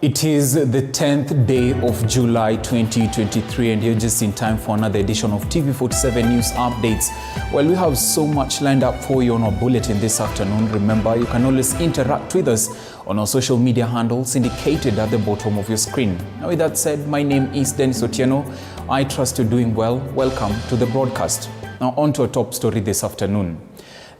It is the 10th day of July 2023 and you're just in time for another edition of TV47 News Updates. Well, we have so much lined up for you on our bulletin this afternoon. Remember, you can always interact with us on our social media handles indicated at the bottom of your screen. Now, with that said, my name is Dennis Otieno. I trust you're doing well. Welcome to the broadcast. Now, on to our top story this afternoon.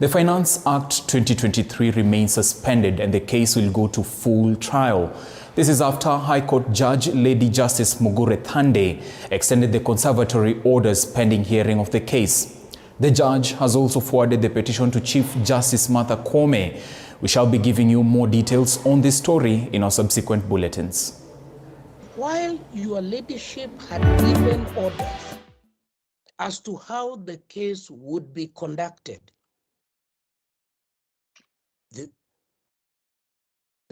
The Finance Act 2023 remains suspended and the case will go to full trial. This is after High Court Judge Lady Justice Mugure Thande extended the conservatory orders pending hearing of the case. The judge has also forwarded the petition to Chief Justice Martha Koome. We shall be giving you more details on this story in our subsequent bulletins. While your ladyship had given orders as to how the case would be conducted,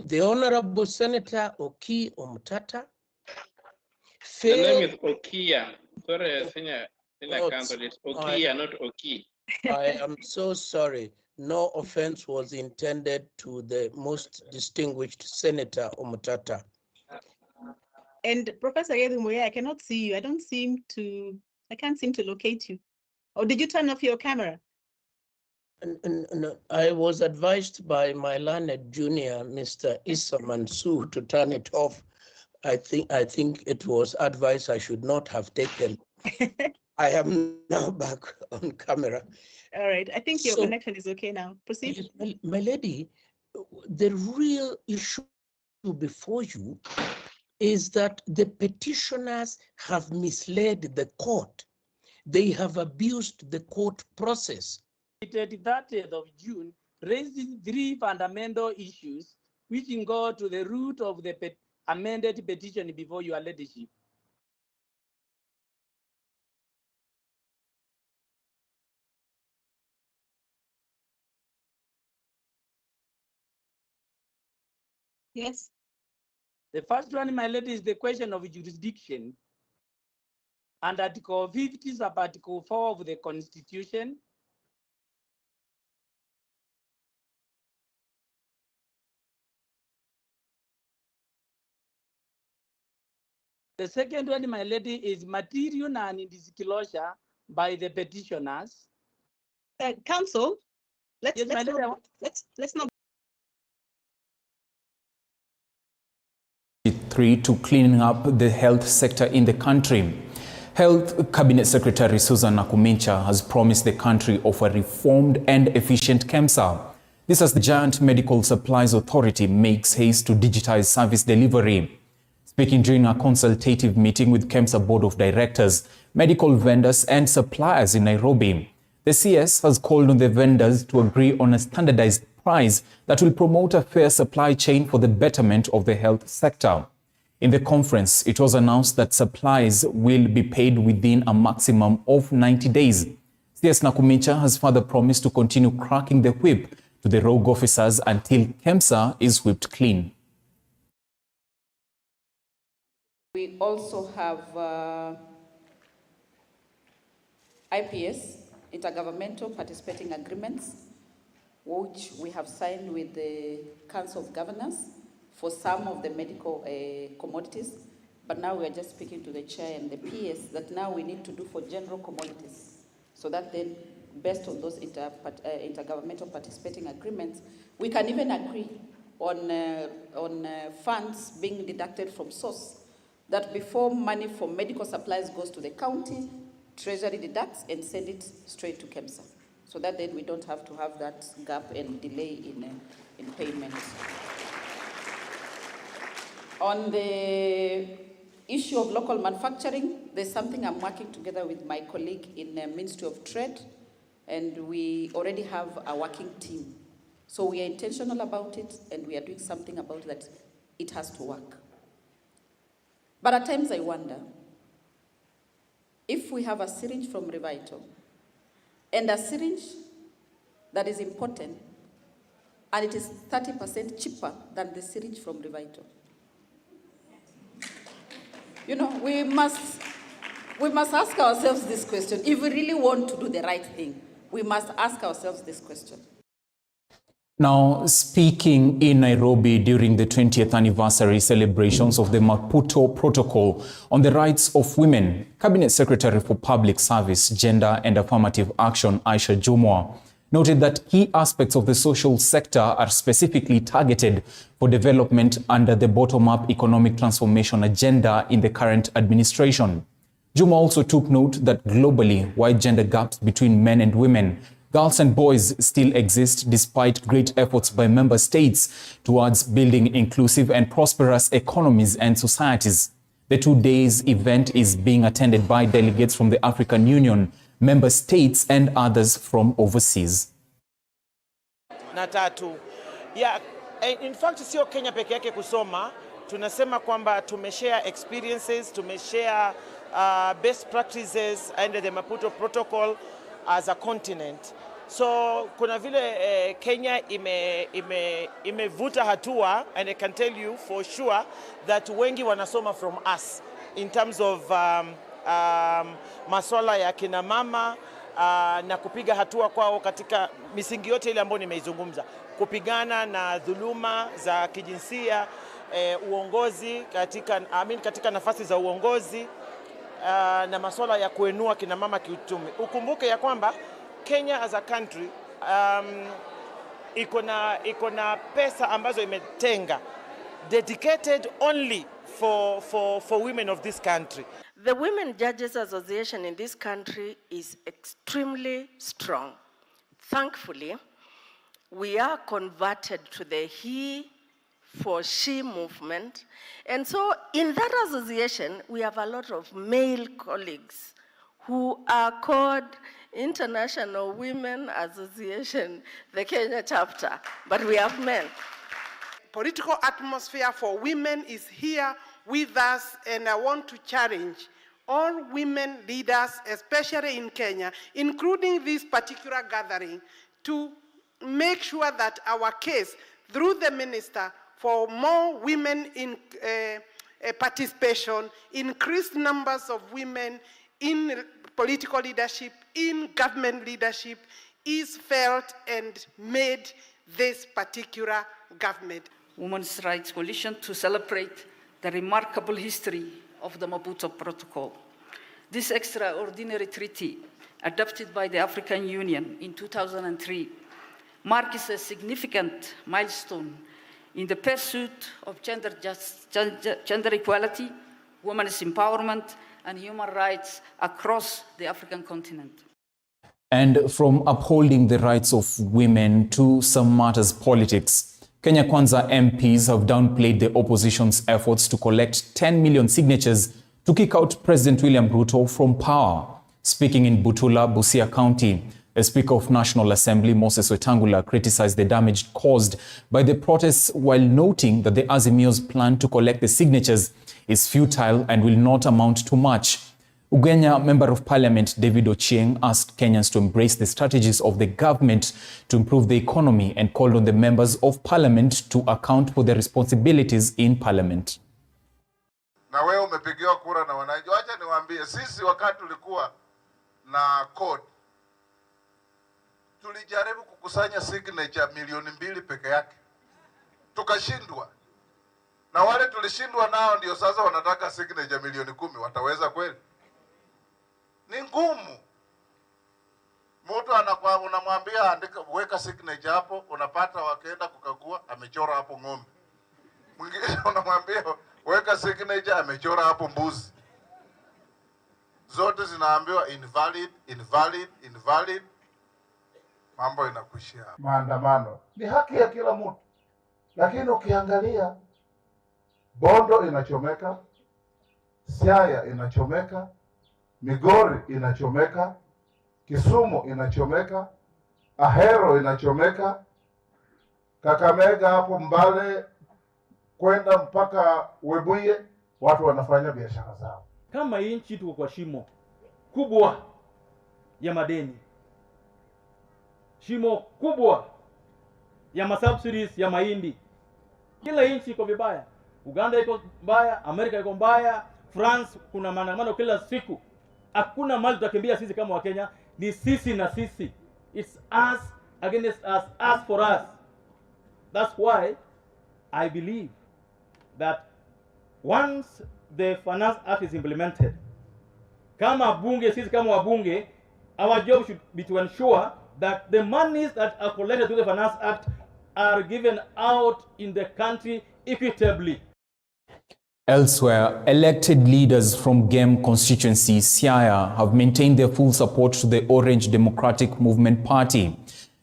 the Honorable Senator Oki Omtata failed. The name is Okia. Sorry, Senior Counsel, it's Okia, not Oki. I am so sorry. No offense was intended to the most distinguished Senator Omtata. And Professor Yedumoye, I cannot see you. I can't seem to locate you. Or did you turn off your camera? No, I was advised by my learned junior, Mr. Issa Mansour, to turn it off. I think it was advice I should not have taken. I am now back on camera. All right. I think your connection is okay now. Proceed. My lady, the real issue before you is that the petitioners have misled the court. They have abused the court process. The 30th of June, raising three fundamental issues which go to the root of the amended petition before your ladyship. Yes. The first one, my lady, is the question of jurisdiction. And Article 50 is Article 4 of the Constitution. The second one, my lady, is material non-disclosure by the petitioners. Counsel, let's not. To cleaning up the health sector in the country. Health Cabinet Secretary Susan Nakumincha has promised the country of a reformed and efficient KEMSA. This as the Giant Medical Supplies Authority makes haste to digitize service delivery. Speaking during a consultative meeting with KEMSA Board of Directors, medical vendors and suppliers in Nairobi, the CS has called on the vendors to agree on a standardized price that will promote a fair supply chain for the betterment of the health sector. In the conference, it was announced that supplies will be paid within a maximum of 90 days. CS Nakumincha has further promised to continue cracking the whip to the rogue officers until KEMSA is whipped clean. We also have IPS, Intergovernmental Participating Agreements, which we have signed with the Council of Governors for some of the medical commodities. But now we are just speaking to the chair and the PS that now we need to do for general commodities. So that then, based on those intergovernmental participating agreements, we can even agree on funds being deducted from source, that before money for medical supplies goes to the county, Treasury deducts and send it straight to KEMSA. So that then we don't have to have that gap and delay in payments. On the issue of local manufacturing, there's something I'm working together with my colleague in the Ministry of Trade, and we already have a working team. So we are intentional about it, and we are doing something about it that it has to work. But at times I wonder, if we have a syringe from Revital, and a syringe that is important, and it is 30% cheaper than the syringe from Revital. You know, we must ask ourselves this question. If we really want to do the right thing, we must ask ourselves this question. Now, speaking in Nairobi during the 20th anniversary celebrations of the Maputo Protocol on the Rights of Women, Cabinet Secretary for Public Service, Gender and Affirmative Action, Aisha Jumwa, noted that key aspects of the social sector are specifically targeted for development under the bottom-up economic transformation agenda in the current administration. Jumwa also took note that globally, wide gender gaps between men and women, girls and boys still exist despite great efforts by member states towards building inclusive and prosperous economies and societies. The 2 days event is being attended by delegates from the African Union, member states and others from overseas. Na tatu. Yeah, in fact sio Kenya peke yake kusoma, tunasema kwamba tumeshare experiences, tumeshare best practices under the Maputo Protocol as a continent. So kuna vile Kenya imevuta hatua, and I can tell you for sure that wengi wanasoma from us in terms of masuala ya kina mama na kupiga hatua kwao katika misingi yote ile ambayo nimeizungumza, kupigana na dhuluma za kijinsia, uongozi katika nafasi za uongozi na masuala ya kuinua kina mama kiuchumi. Ukumbuke ya kwamba Kenya as a country iko na pesa ambazo imetenga dedicated only for women of this country. The Women Judges Association in this country is extremely strong. Thankfully, we are converted to the He for She movement. And so in that association, we have a lot of male colleagues who are called International Women Association, the Kenya chapter, but we have men. Political atmosphere for women is here with us, and I want to challenge all women leaders, especially in Kenya, including this particular gathering, to make sure that our case, through the minister, for more women in participation, increased numbers of women in political leadership, in government leadership, is felt and made this particular government. Women's Rights Coalition to celebrate the remarkable history of the Maputo Protocol. This extraordinary treaty, adopted by the African Union in 2003, marks a significant milestone in the pursuit of gender equality, women's empowerment, and human rights across the African continent. And from upholding the rights of women to some matters politics, Kenya Kwanza MPs have downplayed the opposition's efforts to collect 10 million signatures to kick out President William Ruto from power. Speaking in Butula, Busia County, the Speaker of National Assembly, Moses Wetangula, criticized the damage caused by the protests while noting that the Azimio's plan to collect the signatures is futile and will not amount to much. Ugenya Member of Parliament David Ochieng asked Kenyans to embrace the strategies of the government to improve the economy and called on the members of Parliament to account for their responsibilities in Parliament. Na wewe umepigiwa kura na wananchi. Acha niwaambie, sisi wakati tulikuwa na code tulijaribu kukusanya signature milioni 2 peke yake, tukashindwa. Na wale tulishindwa nao ndio sasa wanataka signature milioni 10. Wataweza kweli? Ni ngumu. Mtu unamwambia andika, weka signature hapo, unapata wakaenda kukagua amechora hapo ng'ombe. Mwingine unamwambia weka signature amechora hapo mbuzi. Zote zinaambiwa invalid, invalid, invalid. Mambo inakuishia. Maandamano ni haki ya kila mtu, lakini ukiangalia Bondo inachomeka, Siaya inachomeka, Migori inachomeka, Kisumu inachomeka, Ahero inachomeka, Kakamega hapo Mbale kwenda mpaka Webuye, watu wanafanya biashara zao. Kama nchi tuko kwa shimo kubwa ya madeni, shimo kubwa ya masubsidies ya mahindi, kila nchi iko vibaya. Uganda iko mbaya, Amerika iko mbaya, France kuna maandamano kila siku. Hakuna mali tutakimbia sisi kama Wakenya, ni sisi na sisi. It's us against us, us for us. That's why I believe that once the Finance Act is implemented, kama bunge, sisi kama wabunge, our job should be to ensure that the monies that are collected through the Finance Act are given out in the country equitably. Elsewhere, elected leaders from Gem constituency, Siaya, have maintained their full support to the Orange Democratic Movement Party,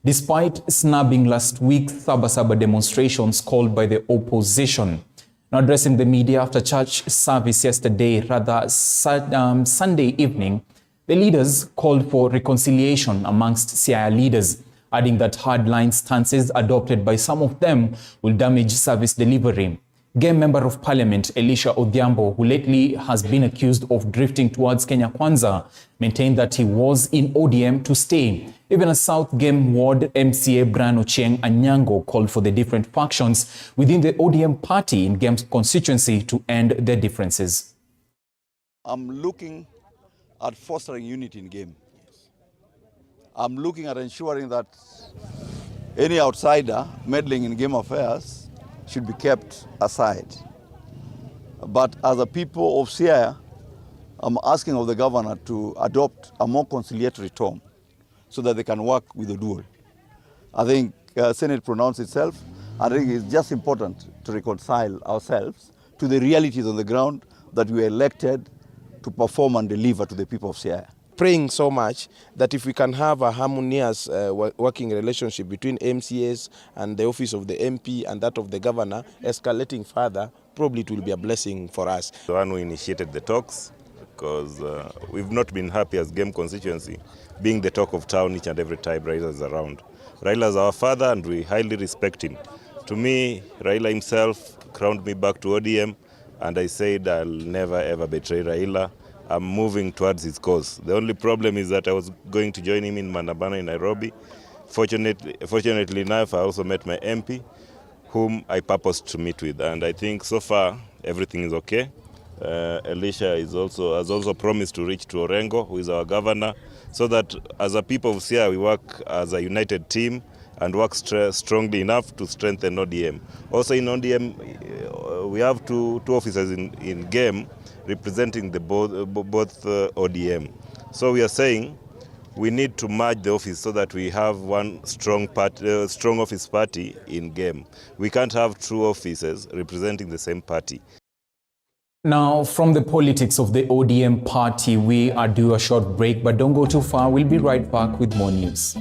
despite snubbing last week's Sabasaba demonstrations called by the opposition. Now, addressing the media after church service yesterday, Sunday evening, the leaders called for reconciliation amongst Siaya leaders, adding that hardline stances adopted by some of them will damage service delivery. Gem Member of Parliament Elisha Odhiambo, who lately has been accused of drifting towards Kenya Kwanza, maintained that he was in ODM to stay. Even as South Gem Ward MCA Brian Ochieng Anyango called for the different factions within the ODM party in Gem's constituency to end their differences. I'm looking at fostering unity in Gem. I'm looking at ensuring that any outsider meddling in Gem affairs should be kept aside. But as a people of Siaya, I'm asking of the governor to adopt a more conciliatory tone so that they can work with the dual. I think Senate pronounced itself. I think it's just important to reconcile ourselves to the realities on the ground that we were elected to perform and deliver to the people of Siaya. Praying so much that if we can have a harmonious working relationship between MCAs and the office of the MP and that of the governor, escalating further, probably it will be a blessing for us. The one who initiated the talks, because we've not been happy as Gem constituency, being the talk of town each and every time Raila is around. Raila is our father and we highly respect him. To me, Raila himself crowned me back to ODM and I said I'll never ever betray Raila. I'm moving towards his cause. The only problem is that I was going to join him in Mandamano in Nairobi. Fortunately enough, I also met my MP, whom I purposed to meet with. And I think so far, everything is okay. Elisha has also promised to reach to Orengo, who is our governor, so that as a people of Siaya, we work as a united team and work strongly enough to strengthen ODM. Also in ODM, we have two officers in Gem, representing the both ODM. So we are saying we need to merge the office so that we have one strong office party in Gem. We can't have two offices representing the same party. Now, from the politics of the ODM party, we are due a short break, but don't go too far. We'll be right back with more news.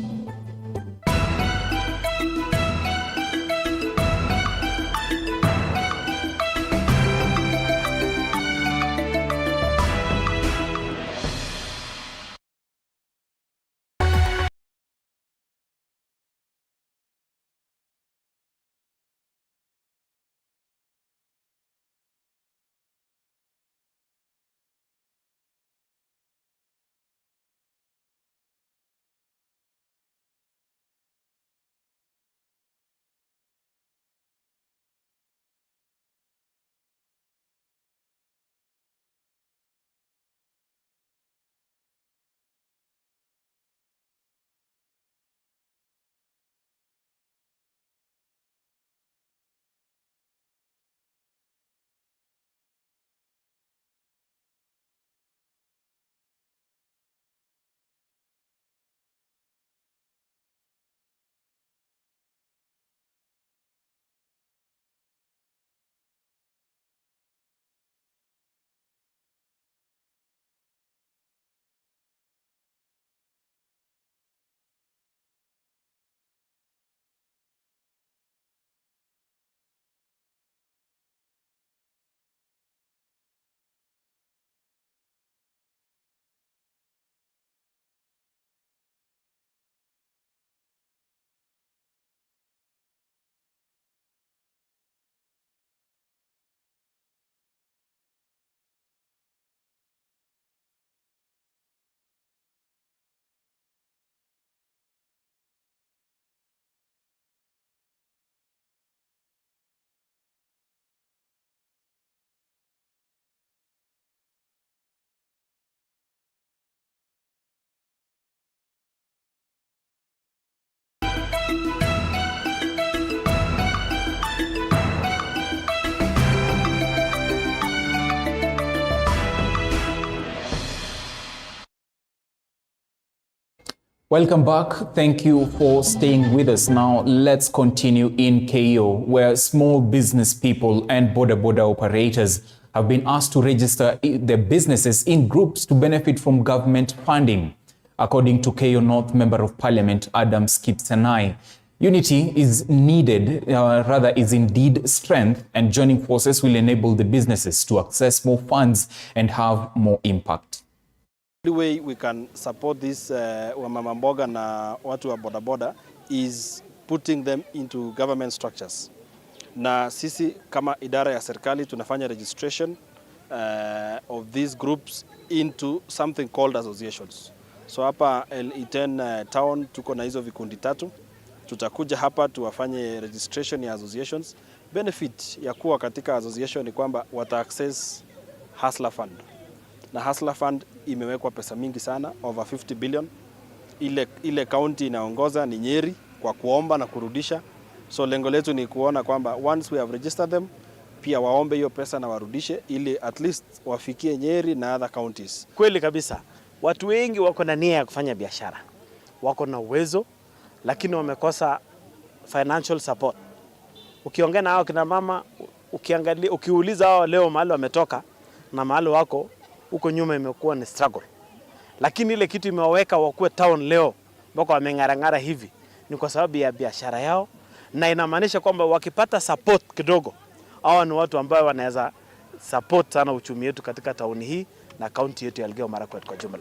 Welcome back. Thank you for staying with us. Now, let's continue in KO, where small business people and border operators have been asked to register their businesses in groups to benefit from government funding. According to KO North Member of Parliament, Adam Kipsanai, unity is needed, is indeed strength, and joining forces will enable the businesses to access more funds and have more impact. The way we can support this wamama mboga na watu wa bodaboda is putting them into government structures. Na sisi kama idara ya serikali tunafanya registration of these groups into something called associations. So hapa L10 town tuko na hizo vikundi 3. Tutakuja hapa tuwafanye registration ya associations. Benefit ya kuwa katika association ni kwamba wata access Hustler Fund. Na Hustler Fund imewekwa pesa mingi sana, over 50 billion. Ile county inaongoza ni Nyeri kwa kuomba na kurudisha. So lengo letu ni kuona kwamba once we have registered them, pia waombe hiyo pesa na warudishe ili at least wafikie Nyeri na other counties. Kweli kabisa, watu wengi wako na nia ya kufanya biashara. Wako na uwezo, lakini wamekosa financial support. Ukiongea na hao kina mama, ukiuliza hao leo mahali wametoka na mahali wako, huko nyuma imekuwa ni struggle. Lakini ile kitu imewaweka wakuwe town leo, mpaka wameng'arang'ara hivi, ni kwa sababu ya biashara yao, na inamaanisha kwamba wakipata support kidogo, hao ni watu ambao wanaweza support sana uchumi wetu katika town hii na county yetu ya Elgeyo Marakwet kwa jumla.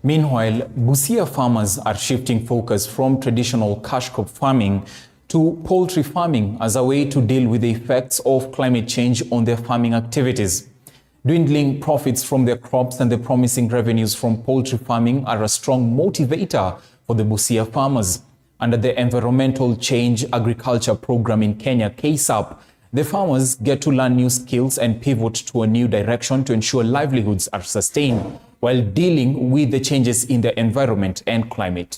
Meanwhile, Busia farmers are shifting focus from traditional cash crop farming to poultry farming as a way to deal with the effects of climate change on their farming activities. Dwindling profits from their crops and the promising revenues from poultry farming are a strong motivator for the Busia farmers. Under the Environmental Change Agriculture Program in Kenya, KSAP, the farmers get to learn new skills and pivot to a new direction to ensure livelihoods are sustained while dealing with the changes in the environment and climate.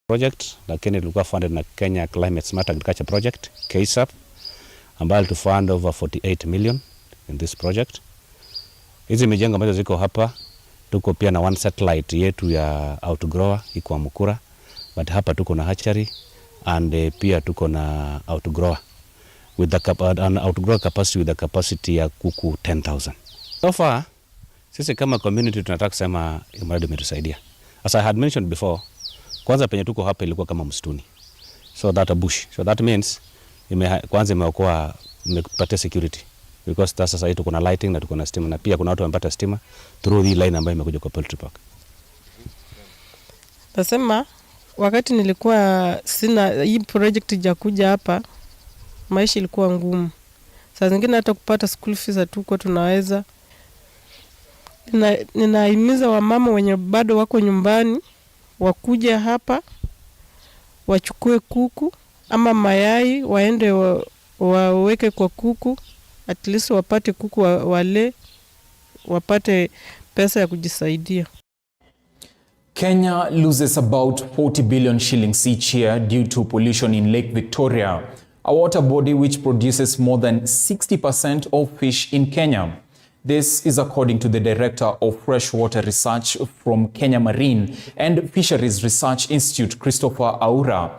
Project lakini ilikuwa funded na Kenya Climate Smart Agriculture Project, KSAP, ambayo to fund over 48 million in this project. Hizi mijengo ambazo ziko hapa, tuko pia na one satellite yetu ya outgrower iko Mukura, but hapa tuko na hatchery and pia tuko na outgrower with an outgrower capacity with a capacity ya kuku 10,000. So far, sisi kama community tunataka kusema mradi umetusaidia. As I had mentioned before, kwanza penye tuko hapa ilikuwa kama msituni. So that a bush. So that means kwanza imeokoa imepatia security. Because sasa tuko na lighting na tuko na stima na pia kuna watu wamepata stima through the line ambayo imekuja kwa poultry park. Nasema wakati nilikuwa sina hii project ya kuja hapa, maisha ilikuwa ngumu. Saa zingine hata kupata school fees hatukuwa tunaweza. Ninahimiza wamama wenye bado wako nyumbani wakuja hapa wachukue kuku ama mayai waende waweke kwa kuku, at least wapate kuku wale wapate pesa ya kujisaidia. Kenya loses about 40 billion shillings each year due to pollution in Lake Victoria, a water body which produces more than 60% of fish in Kenya. This is according to the Director of Freshwater Research from Kenya Marine and Fisheries Research Institute, Christopher Aura,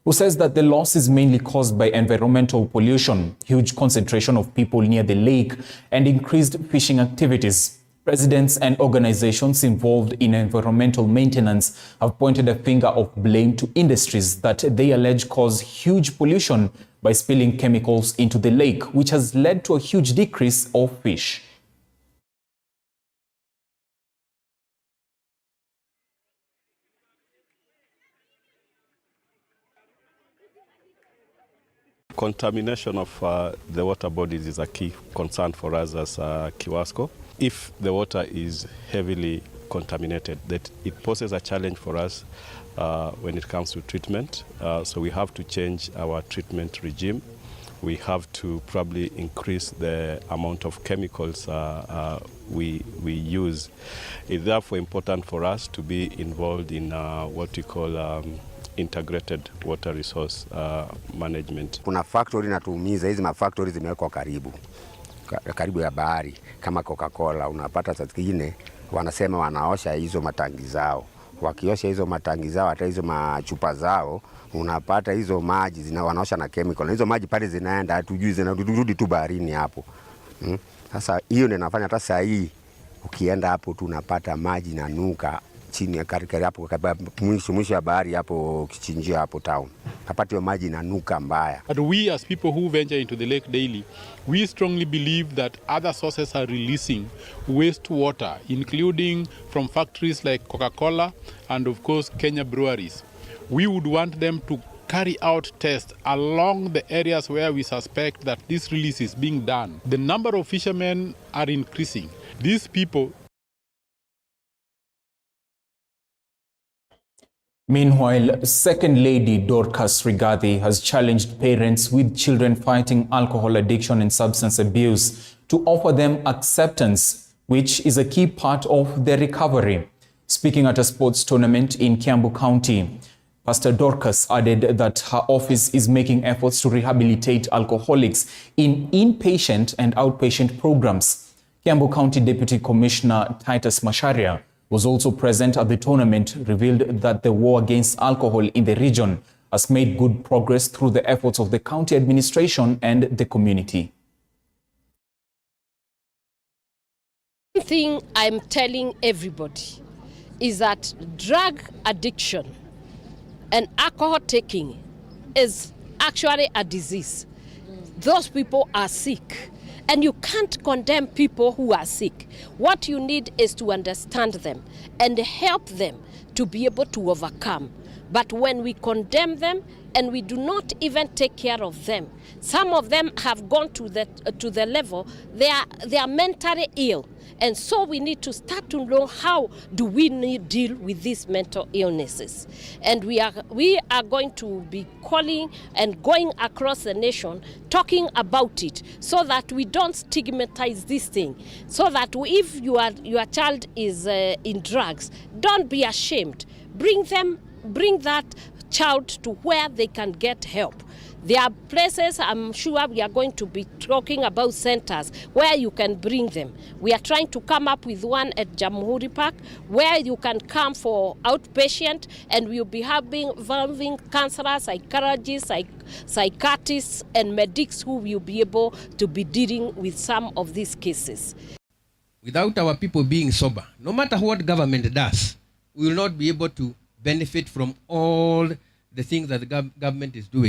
who says that the loss is mainly caused by environmental pollution, huge concentration of people near the lake, and increased fishing activities. Residents and organizations involved in environmental maintenance have pointed a finger of blame to industries that they allege cause huge pollution by spilling chemicals into the lake, which has led to a huge decrease of fish. Contamination of the water bodies is a key concern for us as Kiwasco. If the water is heavily contaminated, that it poses a challenge for us when it comes to treatment. So we have to change our treatment regime. We have to probably increase the amount of chemicals we use. It's therefore important for us to be involved in what we call integrated water resource management. Kuna factory natuumiza, hizi mafactory zimewekwa karibu ya bahari kama Coca-Cola. Unapata saa zingine wanasema wanaosha hizo matangi zao, wakiosha hizo matangi zao, hata hizo machupa zao, unapata hizo maji wanaosha na chemical, na hizo maji pale zinaenda, hatujui zinarudi tu baharini hapo. Sasa hiyo ndio inafanya hata saa hii ukienda hapo tu unapata maji na nuka chini ya karikari hapo mwisho ya bahari hapo kichinjio hapo town. Napata hiyo maji na nuka mbaya. But we as people who venture into the lake daily, we strongly believe that other sources are releasing wastewater, including from factories like Coca-Cola and of course Kenya breweries. We would want them to carry out tests along the areas where we suspect that this release is being done. The number of fishermen are increasing. These people. Meanwhile, Second Lady Dorcas Rigathi has challenged parents with children fighting alcohol addiction and substance abuse to offer them acceptance, which is a key part of their recovery. Speaking at a sports tournament in Kiambu County, Pastor Dorcas added that her office is making efforts to rehabilitate alcoholics in inpatient and outpatient programs. Kiambu County Deputy Commissioner Titus Macharia was also present at the tournament, revealed that the war against alcohol in the region has made good progress through the efforts of the county administration and the community. One thing I'm telling everybody is that drug addiction and alcohol taking is actually a disease. Those people are sick. And you can't condemn people who are sick. What you need is to understand them and help them to be able to overcome. But when we condemn them and we do not even take care of them, some of them have gone to the level they are mentally ill. And so we need to start to know how do we deal with these mental illnesses. And we are going to be calling and going across the nation talking about it so that we don't stigmatize this thing. So that if your child is in drugs, don't be ashamed. Bring that child to where they can get help. There are places, I'm sure we are going to be talking about centers where you can bring them. We are trying to come up with one at Jamhuri Park where you can come for outpatient, and we'll be involving counselors, psychologists, psychiatrists and medics who will be able to be dealing with some of these cases. Without our people being sober, no matter what government does, we will not be able to benefit from all the things that the government is doing.